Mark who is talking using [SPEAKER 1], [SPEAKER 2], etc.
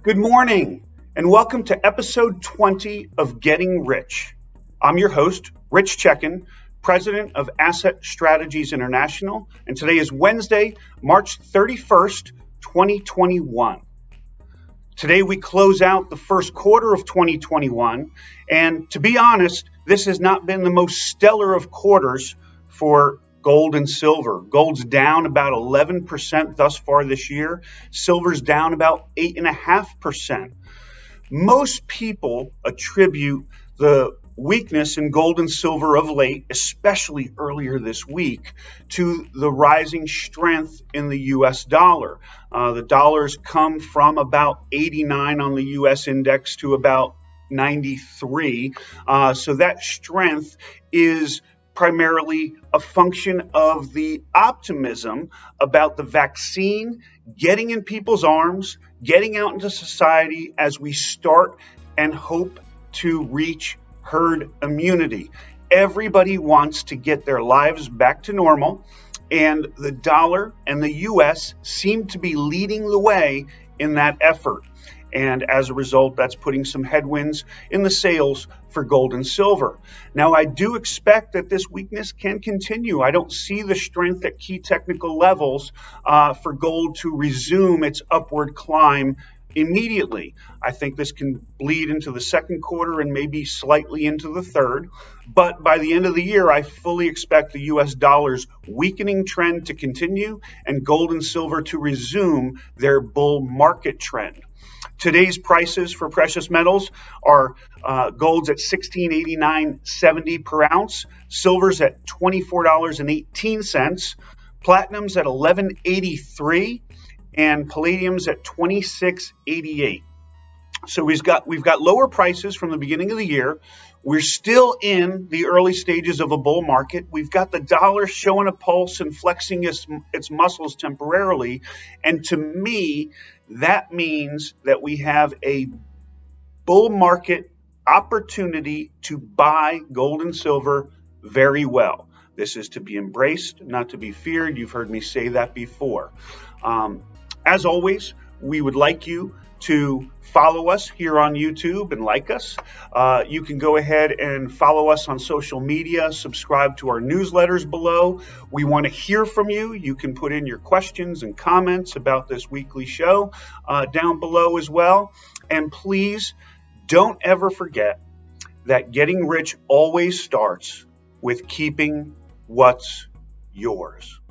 [SPEAKER 1] Good morning, and welcome to episode 20 of Getting Rich. I'm your host, Rich Checkan, president of Asset Strategies International, and today is Wednesday, March 31st, 2021. Today we close out the first quarter of 2021, and to be honest, this has not been the most stellar of quarters for gold and silver. Gold's down about 11% thus far this year. Silver's down about 8.5%. Most people attribute the weakness in gold and silver of late, especially earlier this week, to the rising strength in the U.S. dollar. The dollar's come from about 89 on the U.S. index to about 93. So that strength is primarily a function of the optimism about the vaccine getting in people's arms, getting out into society as we start and hope to reach herd immunity. Everybody wants to get their lives back to normal, and the dollar and the U.S. seem to be leading the way in that effort. And as a result, that's putting some headwinds in the sales for gold and silver. Now, I do expect that this weakness can continue. I don't see the strength at key technical levels for gold to resume its upward climb immediately. I think this can bleed into the second quarter and maybe slightly into the third. But by the end of the year, I fully expect the U.S. dollar's weakening trend to continue and gold and silver to resume their bull market trend. Today's prices for precious metals are gold's at $16.8970 per ounce, silver's at $24.18, platinum's at $11.83, and palladium's at $26.88. So we've got lower prices from the beginning of the year. We're still in the early stages of a bull market. We've got the dollar showing a pulse and flexing its muscles temporarily. And to me, that means that we have a bull market opportunity to buy gold and silver very well. This is to be embraced, not to be feared. You've heard me say that before. As always, we would like you to follow us here on YouTube and like us. You can go ahead and follow us on social media, subscribe to our newsletters below. We want to hear from you. You can put in your questions and comments about this weekly show down below as well. And please don't ever forget that getting rich always starts with keeping what's yours.